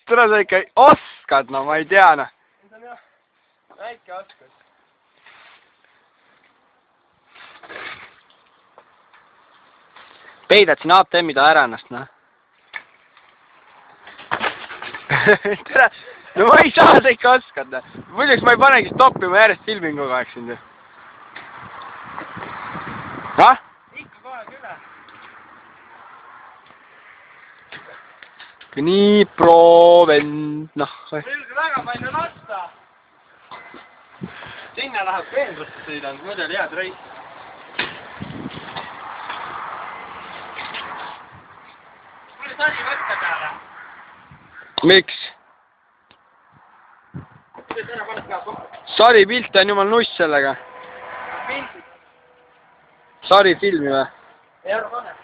Tule sa ikka oskad, no ma ei tea, noh. See on jah väike oskus. Peidad siin ATM-i taha ära ennast, noh. Tere, no ma ei saa, sa ikka oskad, noh. Muiduks ma ei panegi stoppima järjest filminguga aeg sind. Noh? Ikka kohe üle. Nii prooven, noh. Ma julge väga palju lasta. Sinna läheb veendrusse sõidan, muidu oli head reis. Mul sari võtta peale. Miks? Sari pilt on jumal nuss sellega. Pildid. Sari filmi või? Ei arva pane.